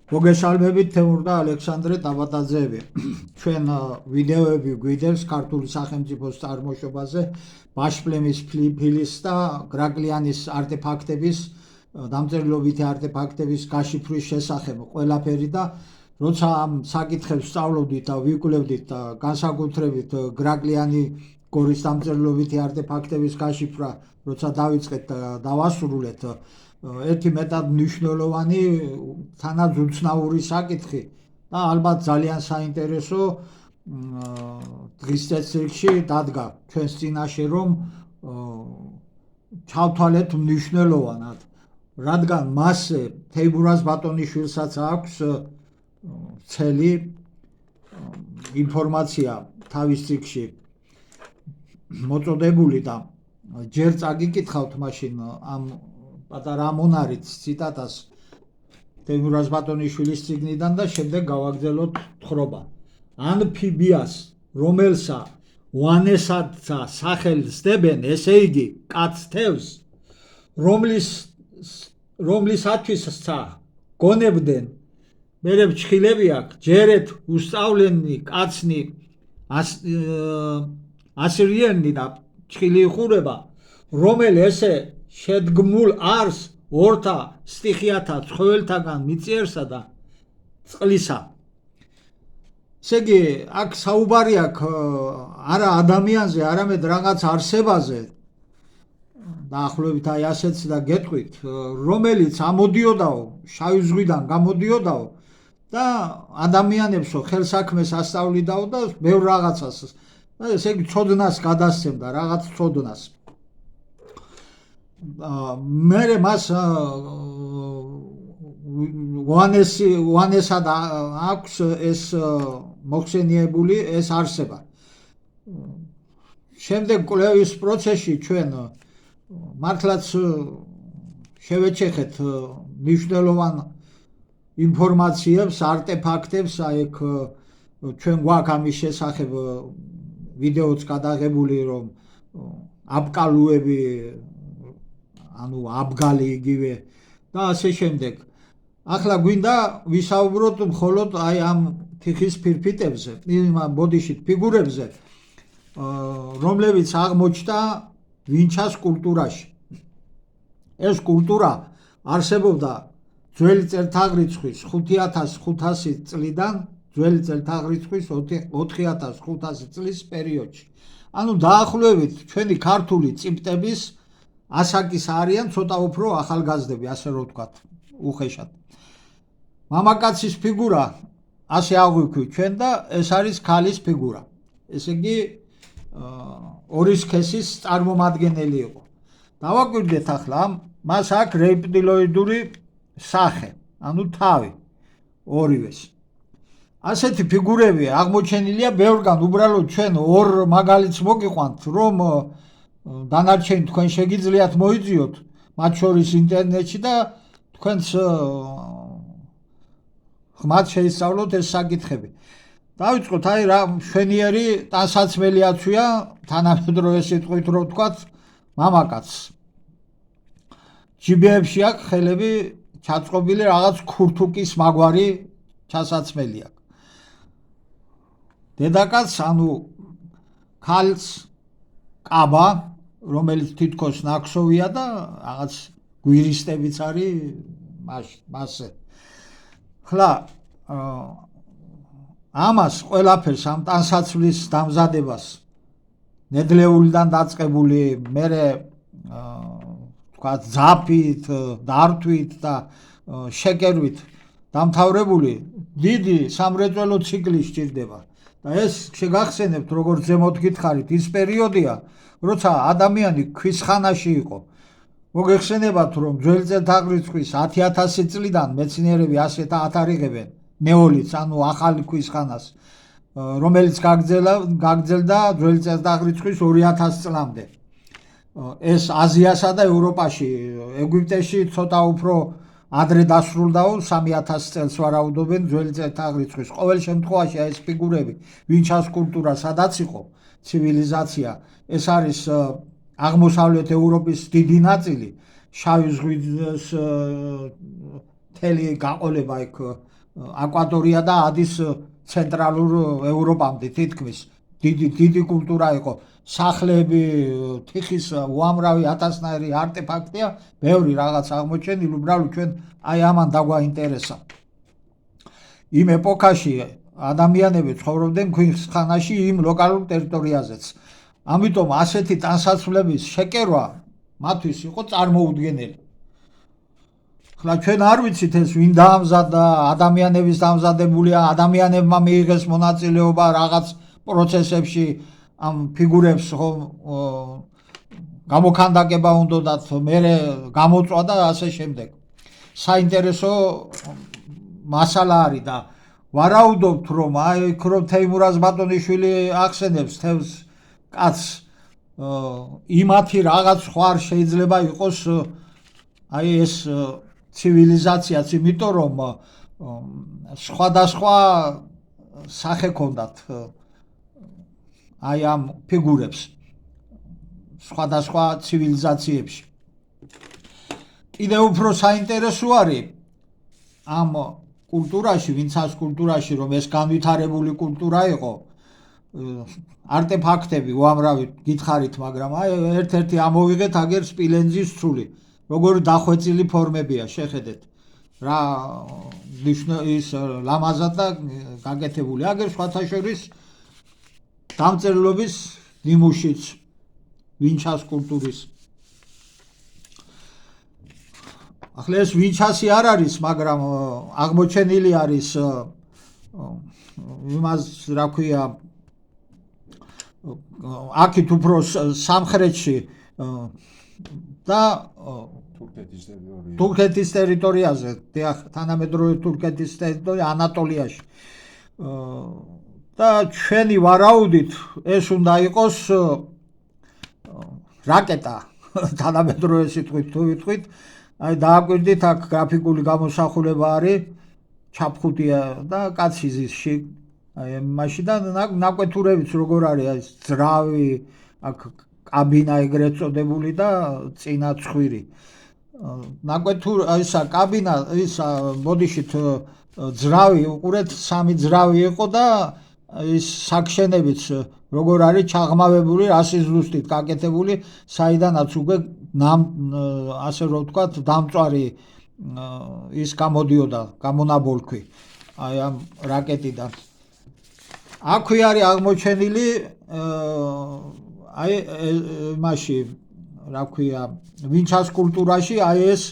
მოგესალმებით თემურ და ალექსანდრე ტაბატაძეები. ჩვენ ვიდეოები გვიდევს ქართული სახელმწიფოს წარმოშობაზე, ბაშპლემის ფილის და გრაგლიანის არტეფაქტების, დამწერლობითი არტეფაქტების გაშიფვრის შესახებ ყველაფერი და როცა ამ საკითხებს სწავლობდით და ვიკვლევდით და განსაკუთრებით გრაგლიანი გორის დამწერლობითი არტეფაქტების გაშიფრვა, როცა დავიწყეთ და დავასრულეთ, ერთი მეტად მნიშვნელოვანი თანაძუცნაური საკითხი და ალბათ ძალიან საინტერესო დღის წესრიგში დადგა ჩვენს წინაშე, რომ ჩავთვალეთ მნიშვნელოვნად, რადგან მასზე თეიმურაზ ბატონიშვილსაც აქვს ცელი ინფორმაცია თავის წიგნში მოწოდებული და ჯერ წაგიკითხავთ მაშინ ამ პატარა მონარით ციტატას თეიმურაზ ბატონიშვილის წიგნიდან და შემდეგ გავაგრძელოთ თხრობა. ამფიბიას, რომელსა უანესათა სახელს დებენ, ესე იგი კაცს თევს, რომლისათვისცა გონებდნენ, მერე ფრჩხილები აქვს, ჯერეთ უსწავლენი კაცნი ასრიენი და ფრჩხილი იხურება, რომელი ესე შედგმულ არს ორთა სტიხიათა ცხოველთაგან მიწიერსა და წყლისა. ესე იგი, აქ საუბარი აქვს არა ადამიანზე, არამედ რაღაც არსებაზე, დაახლოებით აი ასეც და გეტყვით, რომელიც ამოდიოდაო, შავი ზღვიდან გამოდიოდაო და ადამიანებსო ხელსაქმეს ასწავლიდაო და ბევრ რაღაცას, ესე იგი ცოდნას გადასცემდა, რაღაც ცოდნას. მერე მას უანესად აქვს ეს მოხსენიებული ეს არსება. შემდეგ კვლევის პროცესში ჩვენ მართლაც შევეჩეხეთ მნიშვნელოვან ინფორმაციებს, არტეფაქტებს, აი ეგ ჩვენ გვაქვს ამის შესახებ ვიდეოც გადაღებული, რომ აბკალუები, ანუ აბგალი იგივე და ასე შემდეგ. ახლა გვინდა ვისაუბროთ მხოლოდ აი ამ თიხის ფირფიტებზე, ბოდიშით ფიგურებზე, რომლებიც აღმოჩნდა ვინჩას კულტურაში. ეს კულტურა არსებობდა ძველი წელთაღრიცხვის 5500 წლიდან ძველი წელთაღრიცხვის 4500 წლის პერიოდში. ანუ დაახლოებით ჩვენი ქართული წიბტების ასაკის არიან ცოტა უფრო ახალგაზრდები, ასე რომ ვთქვათ, უხეშად. მამაკაცის ფიგურა ასე აღვიქვით ჩვენ და ეს არის ქალის ფიგურა. ესე იგი ორი სქესის წარმომადგენელი იყო. დავაკვირდეთ ახლა, მას აქვს რეპტილოიდური სახე, ანუ თავი ორივეს. ასეთი ფიგურები აღმოჩენილია ბევრგან, უბრალოდ ჩვენ ორ მაგალითს მოგიყვანთ, რომ დანარჩენი თქვენ შეგიძლიათ მოიძიოთ, მათ შორის ინტერნეტში და თქვენს ხმად შეისწავლოთ ეს საკითხები. დავიწყოთ, აი რა მშვენიერი ტანსაცმელი აცვია, თანამედროვე სიტყვით რო ვთქვათ, მამაკაცს. ჯიბეებში აქვს ხელები ჩაწყობილი, რაღაც ქურთუკის მაგვარი ჩასაცმელი აქვს. დედაკაცს, ანუ ქალს კაბა, რომელიც თითქოს ნაქსოვია და რაღაც გვირისტებიც არის მასზე. ხლა ამას ყველაფერს, ამ ტანსაცმლის დამზადებას ნედლეულიდან დაწყებული, მერე თქვათ ძაფით, დართვით და შეკერვით დამთავრებული დიდი სამრეწველო ციკლი სჭირდება. და ეს შეგახსენებთ, როგორც ზემოთ გითხარით, ის პერიოდია, როცა ადამიანი ქვის ხანაში იყო. მოგეხსენებათ, რომ ძველი წელთაღრიცხვის 10000 წლიდან მეცნიერები ასეთ ათარიღებენ ნეოლითს, ანუ ახალი ქვის ხანას, რომელიც გაგრძელდა ძველი წელთაღრიცხვის 2000 წლამდე. ეს აზიასა და ევროპაში, ეგვიპტეში ცოტა უფრო ადრე დასრულდაო, 3000 წელს ვარაუდობენ ძველი წელთაღრიცხვის. ყოველ შემთხვევაში ეს ფიგურები, ვინჩას კულტურა სადაც იყო, ცივილიზაცია, ეს არის აღმოსავლეთ ევროპის დიდი ნაწილი, შავი ზღვის მთელი გაყოლება იქ აკვატორია და ადის ცენტრალურ ევროპამდე თითქმის დიდი კულტურა იყო სახლები თიხის უამრავი ათასნაირი არტეფაქტია ბევრი რაღაც აღმოჩენილი უბრალოდ ჩვენ აი ამან დაგვაინტერესა იმ ეპოქაში ადამიანები ცხოვრობდნენ ქვიშხანაში იმ ლოკალურ ტერიტორიაზეც ამიტომ ასეთი ტანსაცმლების შეკერვა მათთვის იყო წარმოუდგენელი ხლა ჩვენ არ ვიცით ეს ვინ დაამზადა ადამიანების დამზადებულია ადამიანებმა მიიღეს მონაწილეობა რაღაც პროცესებში ამ ფიგურებს გამოქანდაკება უნდათ მერე გამოწვა და ასე შემდეგ საინტერესო მასალა არის და ვარაუდობთ რომ აი ქრო თეიმურაზ ბატონიშვილი ახსენებს თევს კაცს იმათი რაღაც ხوار შეიძლება იყოს აი ეს ცივილიზაციაც იმიტომ რომ სხვადასხვა სახე ჰქონდათ აი ამ ფიგურებს სხვადასხვა ცივილიზაციებში კიდევ უფრო საინტერესო არის ამ კულტურაში ვინცას კულტურაში რომ ეს განვითარებული კულტურა იყო არტეფაქტები უამრავი გითხარით მაგრამ აი ერთ-ერთი ამოვიღეთ აგერ სპილენძის ცული როგორი დახვეწილი ფორმებია შეხედეთ რა ის ლამაზად და გაკეთებული აგერ სხვათა შორის დამწერლობის ნიმუშიც ვინჩას კულტურის ახლა ეს ვინჩასი არ არის მაგრამ აღმოჩენილი არის იმას რა ქვია აქეთ უფრო სამხრეთში და თურქეთის ტერიტორიაზე თანამედროვე თურქეთის ტერიტორია ანატოლიაში და ჩვენი ვარაუდით ეს უნდა იყოს რაკეტა თანამედროვე სიტყვით თუ ვიტყვით აი დააკვირდით აქ გრაფიკული გამოსახულება არის ჩაფხუტია და კაცი ზისში აი მაშინ და ნაკვეთურებიც როგორ არის აი ძრავი აქ კაბინა ეგრეთ წოდებული და წინა ცხვირი ნაკვეთურ ისა კაბინა ისა მოდიშით ძრავი უყურეთ სამი ძრავი იყო და ის საქშენებიც როგორ არის ჩაღმავებული რასის ზუსტით გაკეთებული საიდანაც უკვე ასე რომ ვთქვათ დამწვარი ის გამოდიოდა გამონაბოლქვი აი ამ რაკეტიდან აქვე არის აღმოჩენილი აი მასში რა ქვია ვინჩას კულტურაში აი ეს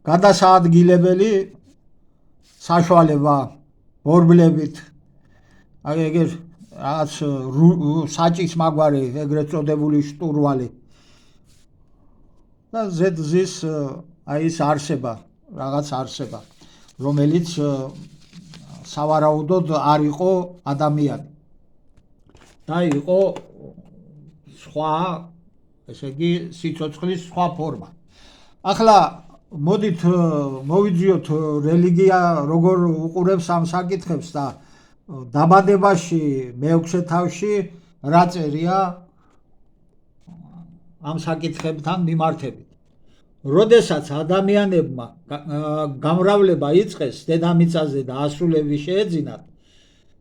გადასაადგილებელი საშუალება ბორბლებით აი ეგერ რაღაც საჭის მაგვარი ეგრეთ წოდებული შტურვალი და ზედზის აი ეს არსება რაღაც არსება რომელიც სავარაუდოდ არ იყო ადამიანი და იყო სხვა ესე იგი სიცოცხლის სხვა ფორმა ახლა მოდით მოვიძიოთ რელიგია როგორ უყურებს ამ საკითხებს და დაბადებაში მეექვსე თავში რა წერია ამ საკითხებთან მიმართებით როდესაც ადამიანებმა გამრავლება იწყეს დედამიწაზე და ასულები შეეძინათ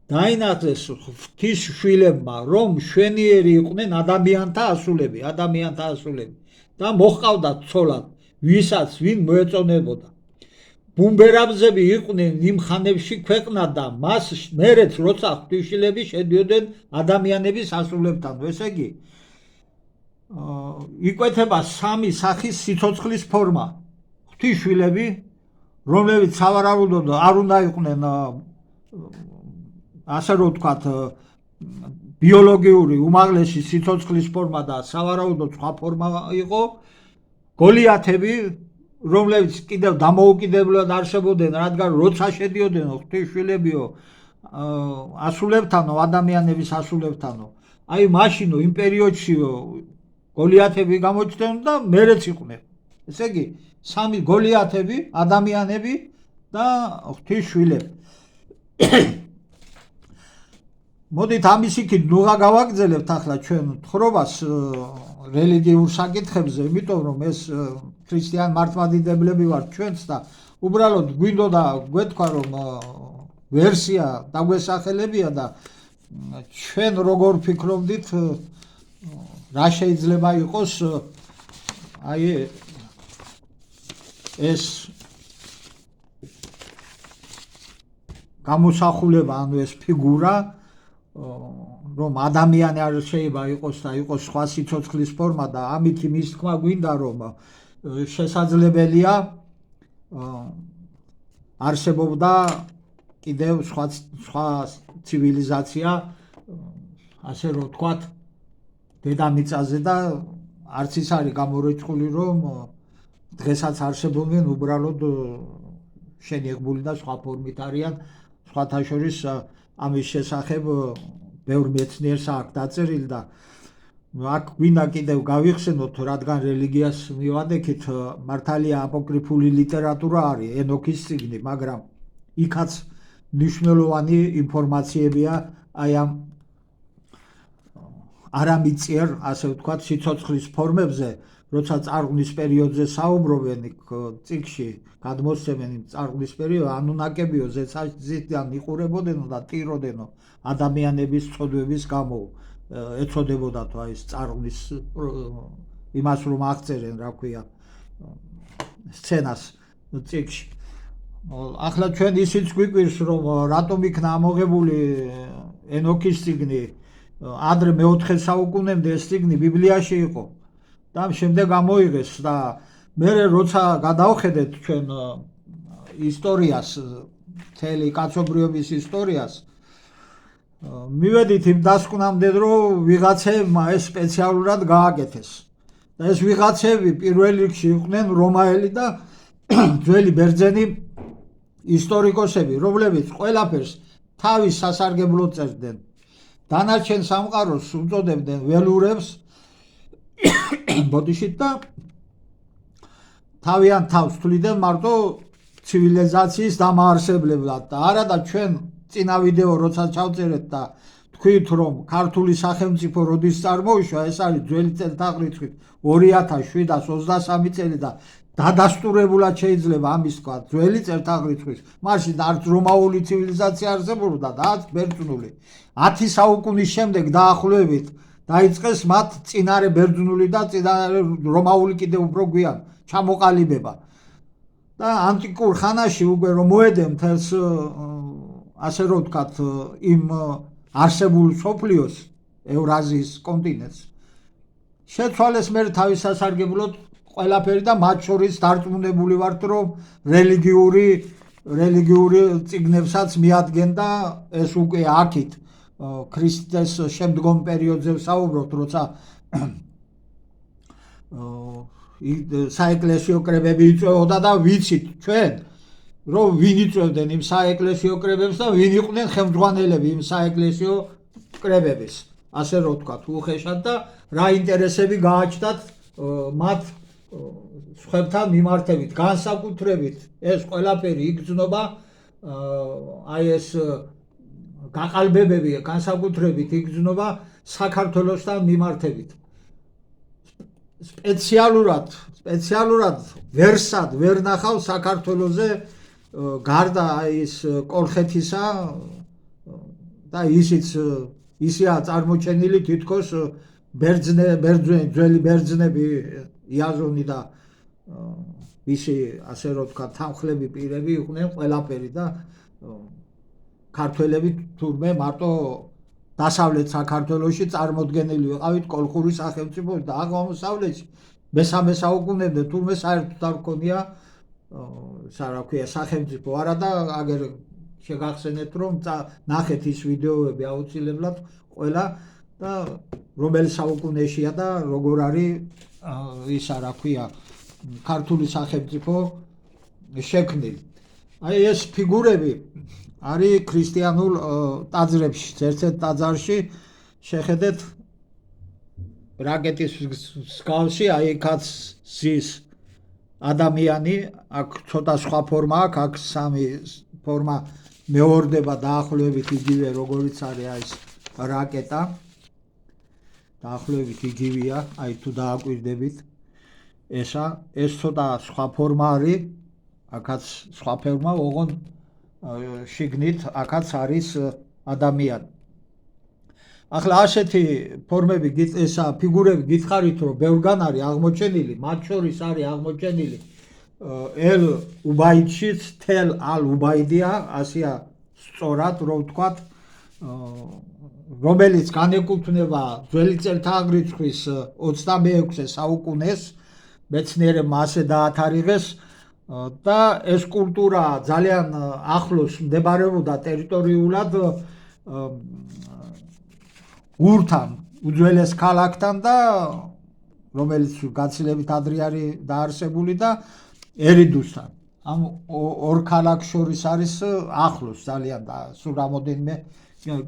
დაინახეს ღვთის შვილებმა რომ შვენიერი იყვნენ ადამიანთა ასულები და მოჰყავდათ ცოლად ვისაც ვინ მოეწონებოდა ბუმბერაბზები იყვნენ იმ ხანებში ქვეყნად და მას მერეც როცა ღვთისშვილები შედიოდნენ ადამიანების ასულებთან ესე იგი იკვეთება სამი სახის სიცოცხლის ფორმა ღვთისშვილები რომლებიც სავარაუდოდ არ უნდა იყვნენ ასე რომ ვთქვათ ბიოლოგიური უმაღლესი სიცოცხლის ფორმა და სავარაუდოდ სხვა ფორმა იყო გოლიათები რომლებიც კიდევ დამოუკიდებლად არსებობდნენ რადგან როცა შედიოდნენ ღვთისშვილებიო ასულებთანო ადამიანების ასულებთანო აი მაშინო იმ პერიოდშიო გოლიათები გამოჩნდნენ და მერეც იყვნენ ესე იგი სამი გოლიათები ადამიანები და ღვთისშვილები მოდით ამის იქით ნუღა გავაგრძელებთ ახლა ჩვენ თხრობას რელიგიურ საკითხებზე იმიტომ რომ ეს ქრისტიან მართლმადიდებლები ვართ ჩვენც და უბრალოდ გვინდოდა გვეთქვა რომ ვერსია დაგვესახელებია და ჩვენ როგორ ფიქრობდით რა შეიძლება იყოს აი ეს გამოსახულება ანუ ეს ფიგურა რომ ადამიანი არ შეიძლება იყოს და იყოს სხვა სიცოცხლის ფორმა და ამით იმის თქმა გვინდა რომ შესაძლებელია არსებობდა კიდევ სხვა ცივილიზაცია ასე რომ ვთქვათ დედამიწაზე და არც ის არის გამორიცხული რომ დღესაც არსებობენ უბრალოდ შენიღბული და სხვა ფორმით არიან სხვათა შორის ამის შესახებ ბევრ მეცნიერს აქვს დაწერილი და აქ გვინდა კიდევ გავიხსენოთ რადგან რელიგიას მივადექით მართალია აპოკრიფული ლიტერატურა არის ენოქის წიგნი მაგრამ იქაც მნიშვნელოვანი ინფორმაციებია აი ამ არამიწიერ ასე ვთქვათ სიცოცხლის ფორმებზე როცა წარღვნის პერიოდზე საუბრობენ წიგნში გადმოსცემენ იმ წარღვნის პერიოდს ანუნაკებიო ზედან იყურებოდენო და ტიროდენო ადამიანების წოდების გამო ეწოდებოდათ აი ეს წარღვნის იმას რომ აღწერენ რა ქვია სცენას წიგნში ახლა ჩვენ ისიც გვიკვირს რომ რატომ იქნა ამოღებული ენოქის წიგნი ადრე მე-4 საუკუნემდე ეს წიგნი ბიბლიაში იყო და შემდეგ გამოიღეს და მე როცა გადავხედეთ ჩვენ ისტორიას მთელი კაცობრიობის ისტორიას მივედით იმ დასკვნამდე რომ ვიღაცებმა ეს სპეციალურად გააკეთეს და ეს ვიღაცები პირველ რიგში იყვნენ რომაელი და ძველი ბერძენი ისტორიკოსები რომლებიც ყველაფერს თავის სასარგებლოდ წერდნენ დანარჩენ სამყაროს უწოდებდნენ ველურებს ბოდიშით და თავიანთ თავს თვლიდნენ მარტო ცივილიზაციის დამაარსებლებლად და არა და ჩვენ წინა ვიდეო როცა ჩავწერეთ და თქვით რომ ქართული სახელმწიფო როდის წარმოიშვა ეს არის ძველი წელთაღრიცხვით 2723 წელი და დადასტურებულად შეიძლება ამის თქვა ძველი წელთაღრიცხვის მაშინ არც რომაული ცივილიზაცია არსებობდა და არც ბერძნული 10 საუკუნის შემდეგ დაახლოებით დაიწყეს მათ წინარე ბერძნული და წინარე რომაული კიდევ უფრო გვიან ჩამოყალიბება და ანტიკურ ხანაში უკვე რომ მოედენ მთელს ასე რომ ვთქვათ იმ არსებულ სოფლიოს ევრაზიის კონტინენტს შეცვალეს მე თავის სასარგებლოდ ყველაფერი და მათ შორის დარწმუნებული ვართ რომ რელიგიური წიგნებსაც მიადგენდა ეს უკვე აქით ქრისტეს შემდგომ პერიოდზე ვსაუბრობთ როცა საეკლესიო კრებები იწვევოდა და ვიცით ჩვენ რომ ვინ იწვევდნენ იმ საეკლესიო კრებებს და ვინ იყვნენ ხელმძღვანელები იმ საეკლესიო კრებების ასე რომ ვთქვათ უხეშად და რა ინტერესები გააჩნდათ მათ სხვებთან მიმართებით განსაკუთრებით ეს ყველაფერი იგრძნობა აი ეს გაყალბებები განსაკუთრებით იგრძნობა საქართველოსთან მიმართებით სპეციალურად ვერსად ვერ ნახავ საქართველოზე გარდა ის კოლხეთისა და ისია წარმოჩენილი თითქოს ძველი ბერძნები იაზონი და ისი ასე რომ ვთქვათ თანხლები პირები იყვნენ ყველაფერი და ქართველები თურმე მარტო დასავლეთ საქართველოში წარმოდგენილი ვიყავით კოლხური სახელმწიფო და აღმოსავლეთში მე-3 საუკუნემდე თურმე საერთოდ არ ჰქონია რა ქვია სახელმწიფო არა და აგერ შეგახსენეთ რომ ნახეთ ის ვიდეოები აუცილებლად ყველა და რომელი საუკუნეშია და როგორ არის ისა რა ქვია ქართული სახელმწიფო შექმნილი აი ეს ფიგურები არის ქრისტიანულ ტაძრებში ერთ-ერთ ტაძარში შეხედეთ რაკეტის მსგავსი აი იქაც ზის ადამიანი აქ ცოტა სხვა ფორმა აქ სამი ფორმა მეორდება დაახლოებით იგივე როგორიც არის აი ეს რაკეტა დაახლოებით იგივეა აი თუ დააკვირდებით ეს ცოტა სხვა ფორმა არის აქაც სხვა ფერმა, ოღონდ შიგნით აქაც არის ადამიანი. ახლა ასეთი ფორმები ესა ფიგურები გითხარით, რომ ბევრგან არის აღმოჩენილი, მათ შორის არის აღმოჩენილი ელ უბაიდშიც თელ ალ უბაიდია, ასეა სწორად რომ ვთქვათ, რომელიც განეკუთვნება ძველი წელთაღრიცხვის 26-ე საუკუნეს, მეცნიერებმა ასე დაათარიღეს და ეს კულტურა ძალიან ახლოს მდებარეობდა ტერიტორიულად გურთან, უძველეს ქალაქთან და რომელიც გაცილებით ადრე არის დაარსებული და ერიდუსთან. ამ ორ ქალაქს შორის არის ახლოს ძალიან და სულ რამოდენიმე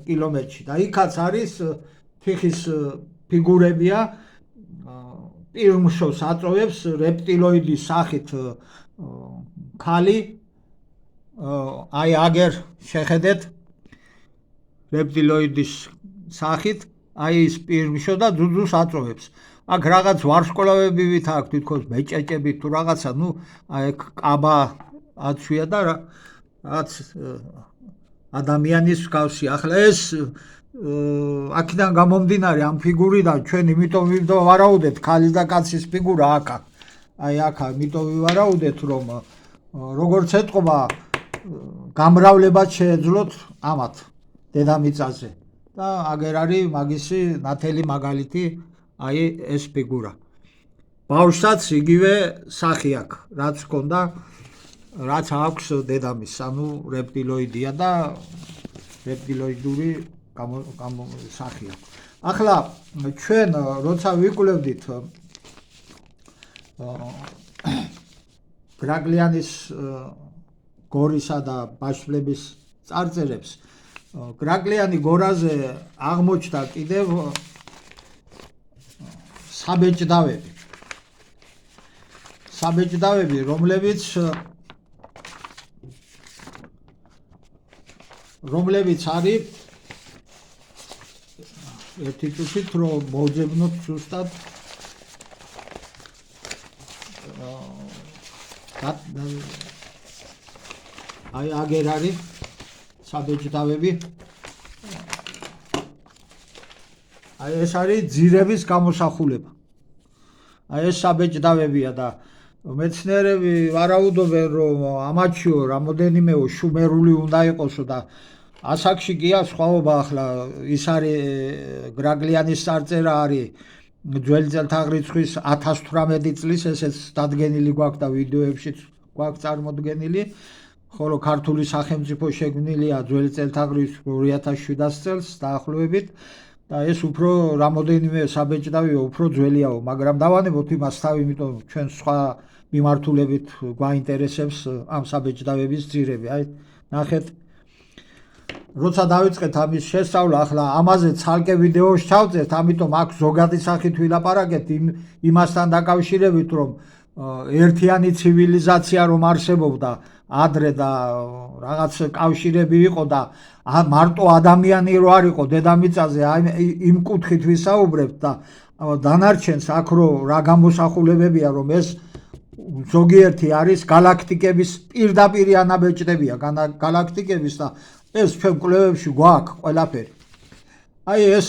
კილომეტრში და იქაც არის თიხის ფიგურებია, პირმშოს აწოვებს რეპტილოიდის სახით ქალი, აი აგერ შეხედეთ რეპტილოიდის სახით, აი ის პირმშო და ძუძუს აწოვებს. აქ რაღაც ვარსკვლავები ვით აქვს, თითქოს მეჭეჭები თუ რაღაცა, აი კაბა აცვია და რაღაც ადამიანის მსგავსი. ახლა ეს აქედან გამომდინარე ამ ფიგურიდან ჩვენ იმიტომ ვივარაუდეთ ქალის და კაცის ფიგურა აქა. აი აქა იმიტომ ვივარაუდეთ, რომ როგორც ეთყობა გამრავლება შეეძლოთ ამათ დედამიწაზე. და აგერ არის მაგისი ნათელი მაგალითი, აი ეს ფიგურა. ბავშვსაც იგივე სახი აქვს, რაც ჰქონდა, რაც აქვს დედამისს, ანუ რეპტილოიდია და რეპტილოიდური სახი აქვს. ახლა ჩვენ როცა ვიკვლევდით გრაგლიანის გორისა და ბაშლების წარწერებს, გრაგლიანი გორაზე აღმოჩნდა კიდევ საბეჭდავები, რომლებიც არის ერთი წუთით რომ მოვძებნოთ ზუსტად აი აგერ არის საბეჭდავები. აი ეს არის ძირების გამოსახულება. აი ეს საბეჭდავებია და მეცნიერები ვარაუდობენ, რომ ამაჩიო რამოდენიმე შუმერული უნდა იყოსო და ასაკში კი აქვს სხვაობა. ახლა ის არის გრაგლიანის წარწერა არის ძველი წელთაღრიცხვის 1018 წლის, ესეც დადგენილი გვაქვს და ვიდეოებშიც გვაქვს წარმოდგენილი, ხოლო ქართული სახელმწიფო შექმნილია ძველი წელთაღრიცხვის 2700 წელს დაახლოებით და ეს უფრო რამოდენიმე საბეჭდავია, უფრო ძველიაო, მაგრამ დავანებოთ იმას თავი, იმიტომ ჩვენ სხვა მიმართულებით გვაინტერესებს ამ საბეჭდავების ძირები. აი ნახეთ, როცა დავიწყეთ ამის შესწავლა, ახლა ამაზე ცალკე ვიდეოს ჩავწერთ, ამიტომ აქ ზოგადი სახით ვილაპარაკეთ იმასთან დაკავშირებით, რომ ერთიანი ცივილიზაცია რომ არსებობდა ადრე და რაღაც კავშირები იყო და მარტო ადამიანი რო არ იყო დედამიწაზე, იმ კუთხით ვისაუბრებთ და დანარჩენს აქ რო რა გამოსახულებებია, რომ ეს ზოგიერთი არის გალაქტიკების პირდაპირი ანაბეჭდებია გალაქტიკების და ეს ჩვენ კვლევებში გვაქვს ყველაფერი. აი ეს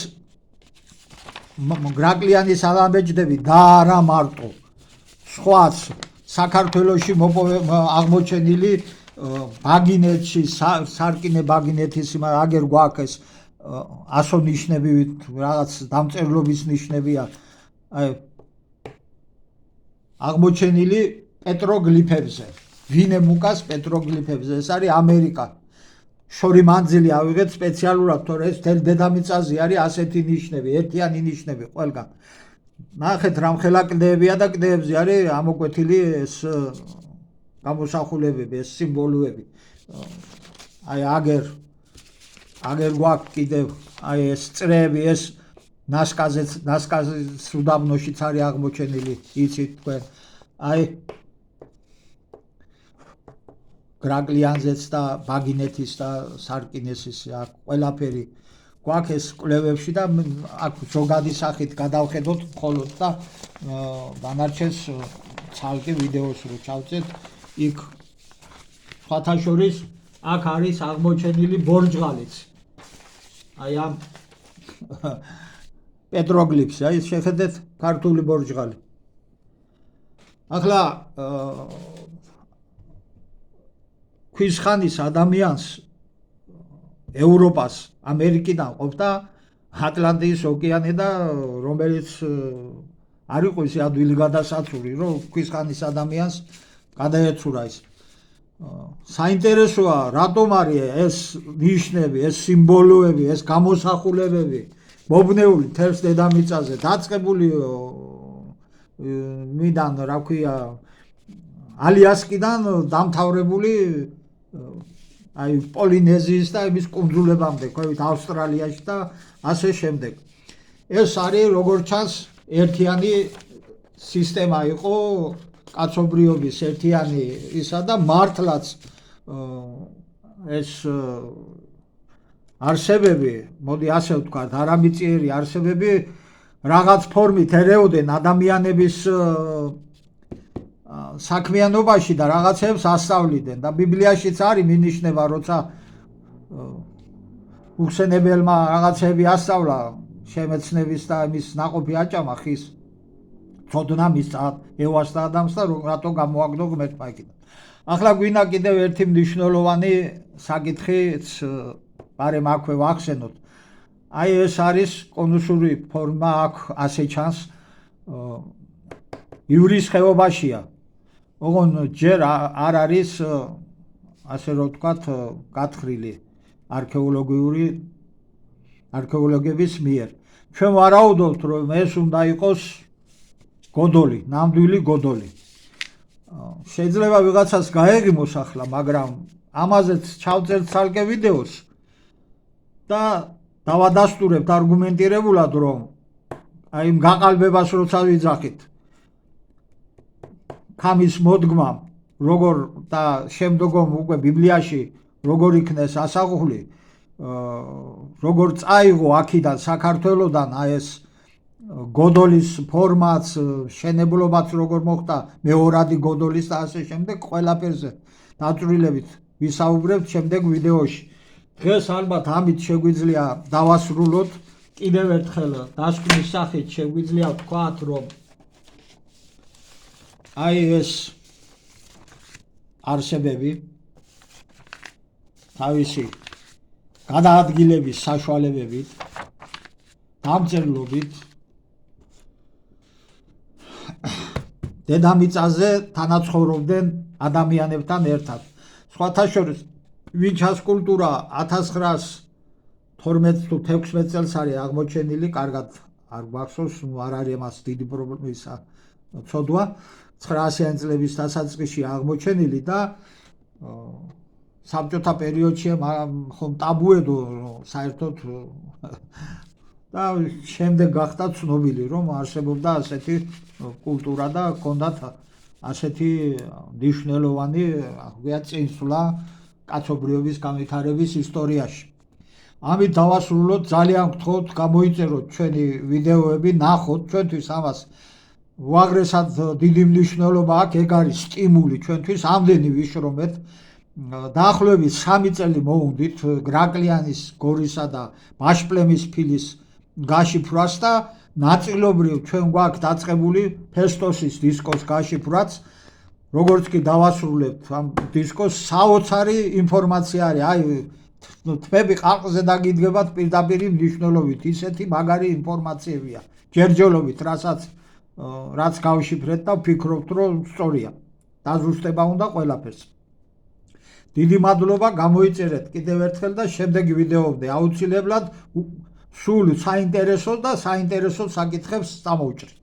გრაგლიანის ანაბეჭდები და არა მარტო, სხვაც საქართველოში აღმოჩენილი ბაგინეთში, სარკინე ბაგინეთის აგერ გვაქვს ასო ნიშნები, რაღაც დამწერლობის ნიშნებია, აი აღმოჩენილი პეტროგლიფებზე, ვინემუკას პეტროგლიფებზე. ეს არის ამერიკა. შორი მანძილი ავიღეთ სპეციალურად, თორე ეს თელ დედამიწაზე არის ასეთი ნიშნები, ერთიანი ნიშნები ყველგან. ნახეთ რამხელა კლდებია და კლდეებზე არის ამოკვეთილი ეს გამოსახულებები, ეს სიმბოლოები. აი აგერ გვაქვს კიდევ აი ეს წრეები, ეს ნასკაზის უდაბნოშიც არის აღმოჩენილი, იცით თქვენ. აი გრაგლიანზეც და ბაგინეთის და სარკინესის აქ ყველაფერი გვაქვს ეს კვლევებში და აქ ზოგადი სახით გადავხედოთ მხოლოდ და დანარჩენს ცალკე ვიდეოს რო ჩავწერთ, იქ სხვათა შორის აქ არის აღმოჩენილი ბორჯღალიც. აი ამ პეტროგლიფს, აი შეხედეთ ქართული ბორჯღალი. ახლა ქვის ხანის ადამიანს ევროპას ამერიკიდან ყოფდა ატლანტის ოკეანე და რომელიც არ იყო ისე ადვილი გადასაცური, რომ ქვის ხანის ადამიანს გადაეცურა ის. საინტერესოა, რატომ არის ეს ნიშნები, ეს სიმბოლოები, ეს გამოსახულებები მობნეული თერს დედამიწაზე, დაწყებული მიდან, რა ქვია, ალიასკიდან დამთავრებული აი პოლინეზიის და იმის კუნძულებამდე, ხვევით ავსტრალიაში და ასე შემდეგ. ეს არის როგორც ჩანს ერთიანი სისტემა იყო კაცობრიობის ერთიანი ისა და მართლაც ეს არსებები, მოდი ასე ვთქვათ, არამიწიერი არსებები რაღაც ფორმით ერეოდნენ ადამიანების საქმიანობაში და რაღაცებს ასწავლიდნენ და ბიბლიაშიც არის მინიშნება, როცა უხსენებელმა რაღაცები ასწავლა შემეცნების და იმის ნაყოფი აჭამა ხის ცოდნა მისცა ევას და ადამს და რატო გამოაგდო ღმერთმა იქიდან. ახლა გვინდა კიდევ ერთი მნიშვნელოვანი საკითხიც პარემ აქვე ვახსენოთ. აი ეს არის კონუსური ფორმა აქ ასე ჩანს ივრის ხეობაშია. ოღონ ჯერ არ არის ასე რომ ვთქვათ გათხრილი არქეოლოგების მიერ. ჩვენ ვარაუდობთ, რომ ეს უნდა იყოს გოდოლი, ნამდვილი გოდოლი. შეიძლება ვიღაცას გაეგიმოს ახლა, მაგრამ ამაზეც ჩავწერთ ცალკე ვიდეოს და დავადასტურებთ არგუმენტირებულად, რომ აი იმ გაყალბებას როცა ვიძახით ქამის მოდგმამ, როგორ და შემდგომ უკვე ბიბლიაში როგორ იქნეს ასაღული, როგორ წაიღო აქიდან საქართველოდან აი ეს გოდოლის ფორმაც, შენებლობაც როგორ მოხდა მეორადი გოდოლის და ასე შემდეგ, ყველაფერზე დაწვრილებით ვისაუბრებთ შემდეგ ვიდეოში. დღეს ალბათ ამით შეგვიძლია დავასრულოთ. კიდევ ერთხელ დასკვნის სახით შეგვიძლია ვთქვათ, რომ აი ეს არსებები თავისი გადაადგილების საშუალებებით, დამწერლობით დედამიწაზე თანაცხოვრობდნენ ადამიანებთან ერთად. სხვათა შორის ვინჩას კულტურა 1912 თუ 16 წელს არის აღმოჩენილი, კარგად არ გვახსოვს, არ არის მას დიდი პრობლემა ცოდვა, 900-იანი წლების დასაწყისში აღმოჩენილი და საბჭოთა პერიოდში ხომ ტაბუედო საერთოდ და შემდეგ გახდა ცნობილი, რომ არსებობდა ასეთი კულტურა და ჰქონდათ ასეთი მნიშვნელოვანი წინსვლა კაცობრიობის განვითარების ისტორიაში. ამით დავასრულოთ, ძალიან გთხოვთ გამოიწეროთ ჩვენი ვიდეოები, ნახოთ, ჩვენთვის ამას უაღრესად დიდი მნიშვნელობა აქვს, ეგ არის სტიმული ჩვენთვის, ამდენი ვიშრომეთ. დაახლოებით 3 წელი მოუნდით გრაკლიანის, გორისა და ბაშპლემის ფილის გაშიფრვას და ნაწილობრივ ჩვენ გვაქვს დაწყებული ფესტოსის დისკოს გაშიფრვაც. როგორც კი დავასრულებთ ამ დისკოს, საოცარი ინფორმაცია არის, აი თმები ყალყზე დაგიდგებათ პირდაპირ მნიშვნელობით, ისეთი მაგარი ინფორმაციებია ჯერჯერობით, რაც გავშიფრეთ და ვფიქრობთ, რომ სწორია. დაზუსტება უნდა ყველაფერს. დიდი მადლობა, გამოიწერეთ კიდევ ერთხელ და შემდეგი ვიდეომდე აუცილებლად სულ საინტერესო და საინტერესო საკითხებს წამოვჭრით.